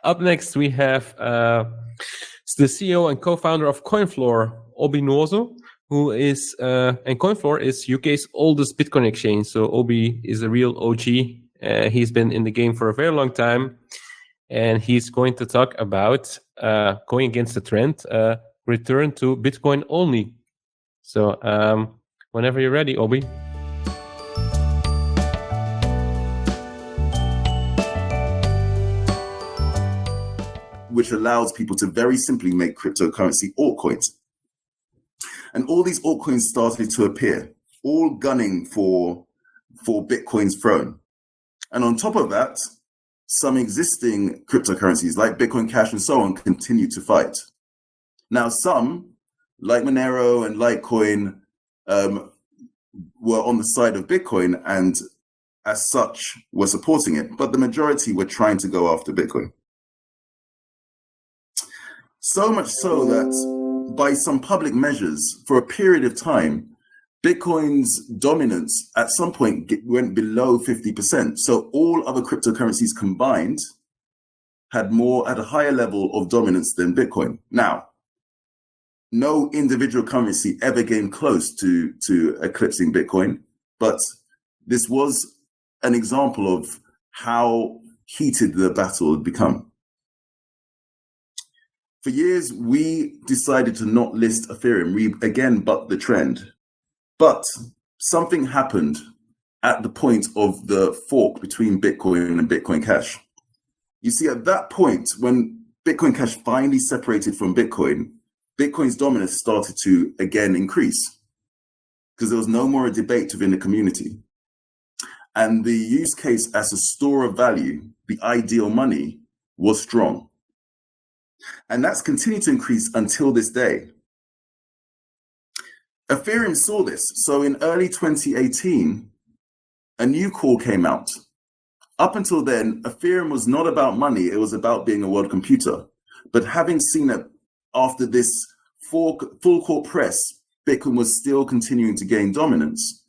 Up next, we have the CEO and co-founder of Coinfloor, Obi Nwosu, who is, and Coinfloor is UK's oldest Bitcoin exchange. So Obi is a real OG. He's been in the game for a very long time. And he's going to talk about going against the trend, return to Bitcoin only. So whenever you're ready, Obi. Which allows people to very simply make cryptocurrency altcoins. And all these altcoins started to appear, all gunning for Bitcoin's throne. And on top of that, some existing cryptocurrencies like Bitcoin Cash and so on continue to fight. Now, some, like Monero and Litecoin, were on the side of Bitcoin and as such were supporting it, but the majority were trying to go after Bitcoin. So much so that by some public measures, for a period of time, Bitcoin's dominance at some point went below 50%. So all other cryptocurrencies combined had a higher level of dominance than Bitcoin. Now, no individual currency ever came close to eclipsing Bitcoin, but this was an example of how heated the battle had become. For years, we decided to not list Ethereum. We, again, bucked the trend. But something happened at the point of the fork between Bitcoin and Bitcoin Cash. You see, at that point, when Bitcoin Cash finally separated from Bitcoin, Bitcoin's dominance started to, again, increase because there was no more a debate within the community. And the use case as a store of value, the ideal money, was strong. And that's continued to increase until this day. Ethereum saw this. So in early 2018, a new call came out. Up until then, Ethereum was not about money. It was about being a world computer. But having seen that after this full court press, Bitcoin was still continuing to gain dominance,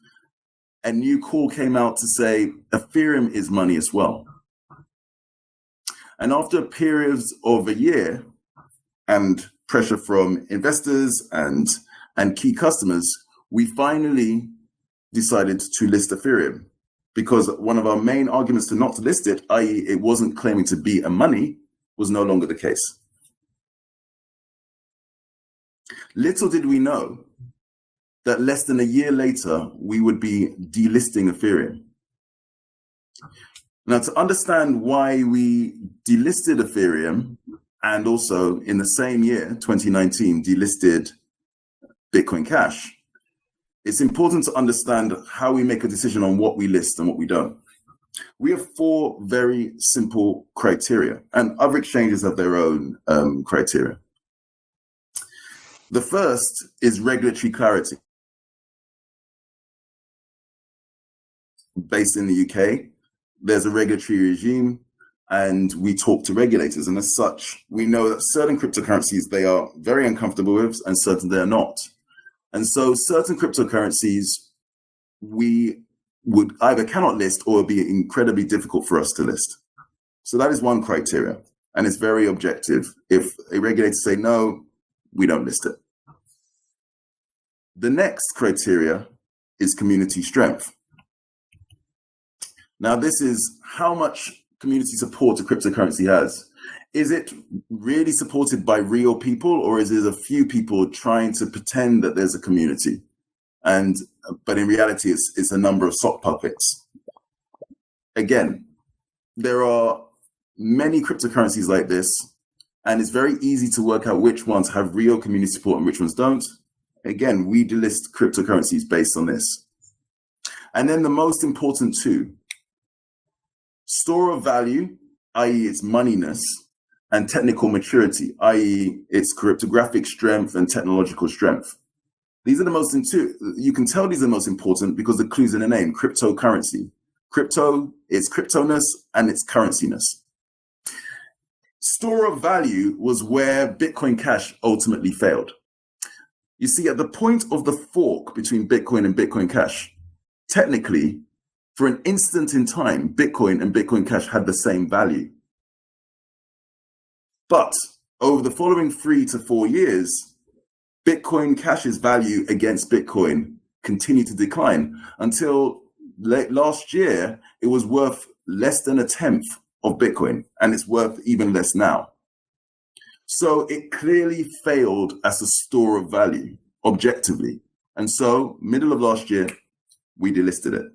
a new call came out to say Ethereum is money as well. And after periods of a year and pressure from investors and key customers, we finally decided to list Ethereum because one of our main arguments to not to list it, i.e. it wasn't claiming to be a money, was no longer the case. Little did we know that less than a year later, we would be delisting Ethereum. Now, to understand why we delisted Ethereum and also in the same year, 2019, delisted Bitcoin Cash, it's important to understand how we make a decision on what we list and what we don't. We have 4 very simple criteria, and other exchanges have their own criteria. The first is regulatory clarity. Based in the UK, there's a regulatory regime, and we talk to regulators. And as such, we know that certain cryptocurrencies they are very uncomfortable with, and certain they are not. And so certain cryptocurrencies we would either cannot list or be incredibly difficult for us to list. So that is one criteria, and it's very objective. If a regulator say no, we don't list it. The next criteria is community strength. Now, this is how much community support a cryptocurrency has. Is it really supported by real people, or is it a few people trying to pretend that there's a community? But in reality, it's a number of sock puppets. Again, there are many cryptocurrencies like this, and it's very easy to work out which ones have real community support and which ones don't. Again, we delist cryptocurrencies based on this. And then the most important two, store of value, i.e. its moneyness, and technical maturity, i.e. its cryptographic strength and technological strength. These are the most you can tell these are the most important because the clue's in the name, cryptocurrency. Crypto, its cryptoness and its currenciness. Store of value was where Bitcoin Cash ultimately failed. You see, at the point of the fork between Bitcoin and Bitcoin Cash, technically, for an instant in time, Bitcoin and Bitcoin Cash had the same value. But over the following 3 to 4 years, Bitcoin Cash's value against Bitcoin continued to decline until late last year, it was worth less than a tenth of Bitcoin, and it's worth even less now. So it clearly failed as a store of value, objectively. And so, middle of last year, we delisted it.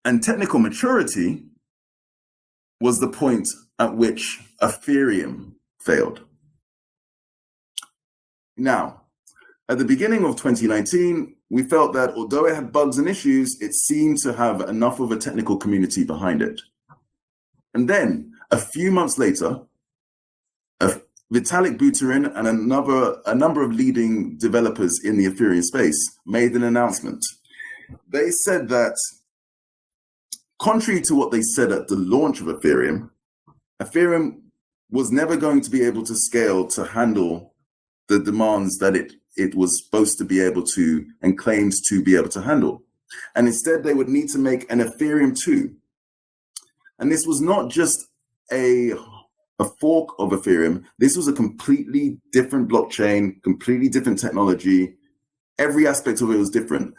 And technical maturity was the point at which Ethereum failed. Now, at the beginning of 2019, we felt that although it had bugs and issues, it seemed to have enough of a technical community behind it. And then, a few months later, Vitalik Buterin and a number of leading developers in the Ethereum space made an announcement. They said that, contrary to what they said at the launch of Ethereum, Ethereum was never going to be able to scale to handle the demands that it was supposed to be able to and claimed to be able to handle. And instead, they would need to make an Ethereum 2. And this was not just a fork of Ethereum. This was a completely different blockchain, completely different technology. Every aspect of it was different.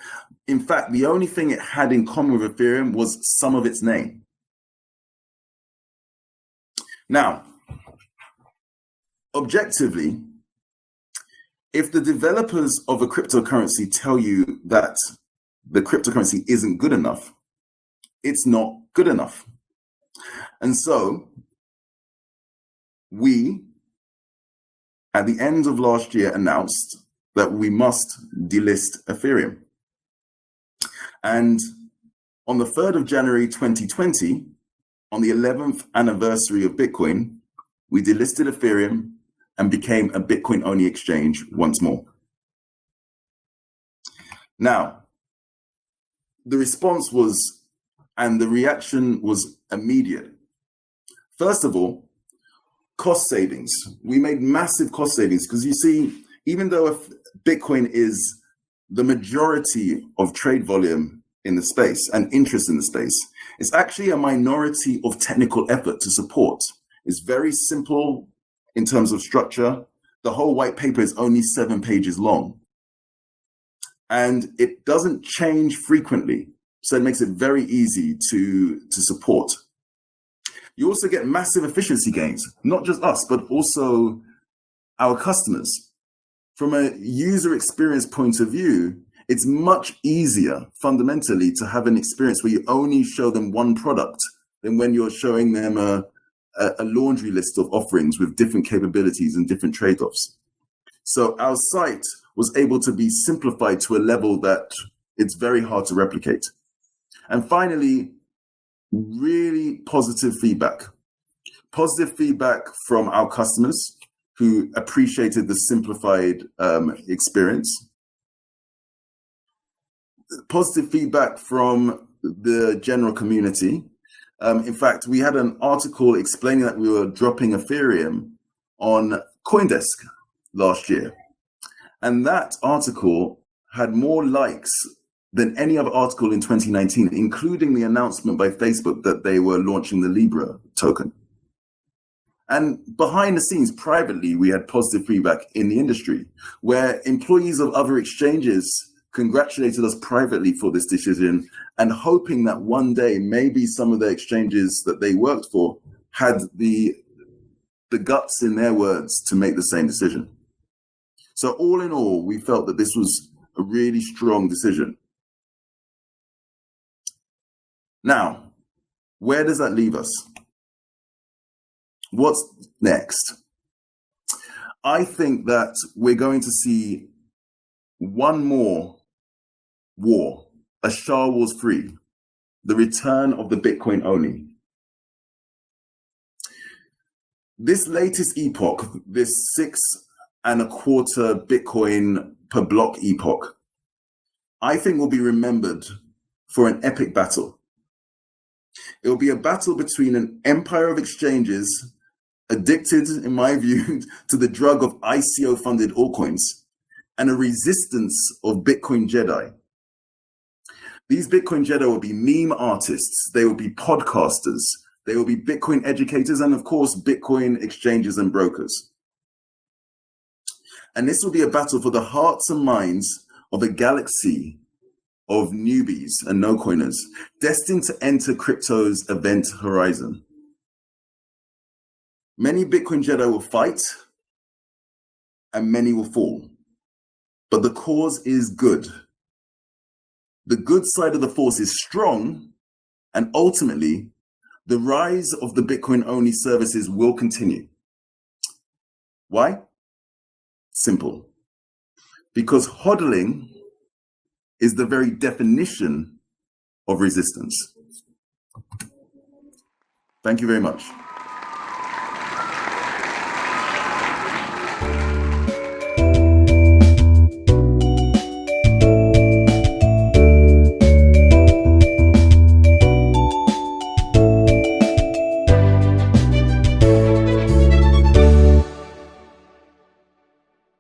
In fact, the only thing it had in common with Ethereum was some of its name. Now, objectively, if the developers of a cryptocurrency tell you that the cryptocurrency isn't good enough, it's not good enough. And so we, at the end of last year, announced that we must delist Ethereum. And on the 3rd of January 2020, on the 11th anniversary of Bitcoin, we delisted Ethereum and became a Bitcoin-only exchange once more. Now, the response was, and the reaction was immediate. First of all, cost savings. We made massive cost savings because you see, even though Bitcoin is the majority of trade volume in the space and interest in the space, it's actually a minority of technical effort to support. It's very simple in terms of structure. The whole white paper is only 7 pages long. And it doesn't change frequently. So it makes it very easy to support. You also get massive efficiency gains, not just us, but also our customers. From a user experience point of view, it's much easier fundamentally to have an experience where you only show them one product than when you're showing them a laundry list of offerings with different capabilities and different trade-offs. So our site was able to be simplified to a level that it's very hard to replicate. And finally, really positive feedback. Positive feedback from our customers who appreciated the simplified experience. Positive feedback from the general community. In fact, we had an article explaining that we were dropping Ethereum on CoinDesk last year. And that article had more likes than any other article in 2019, including the announcement by Facebook that they were launching the Libra token. And behind the scenes, privately, we had positive feedback in the industry, where employees of other exchanges congratulated us privately for this decision and hoping that one day maybe some of the exchanges that they worked for had the guts, in their words, to make the same decision. So all in all, we felt that this was a really strong decision. Now, where does that leave us? What's next? I think that we're going to see one more war, a Star Wars 3, the return of the Bitcoin only. This latest epoch, this 6.25 Bitcoin per block epoch, I think will be remembered for an epic battle. It will be a battle between an empire of exchanges addicted, in my view, to the drug of ICO-funded altcoins and a resistance of Bitcoin Jedi. These Bitcoin Jedi will be meme artists, they will be podcasters, There will be Bitcoin educators and, of course, Bitcoin exchanges and brokers. And this will be a battle for the hearts and minds of a galaxy of newbies and no-coiners destined to enter crypto's event horizon. Many Bitcoin Jedi will fight and many will fall. But the cause is good. The good side of the force is strong, and ultimately, the rise of the Bitcoin-only services will continue. Why? Simple. Because hodling is the very definition of resistance. Thank you very much.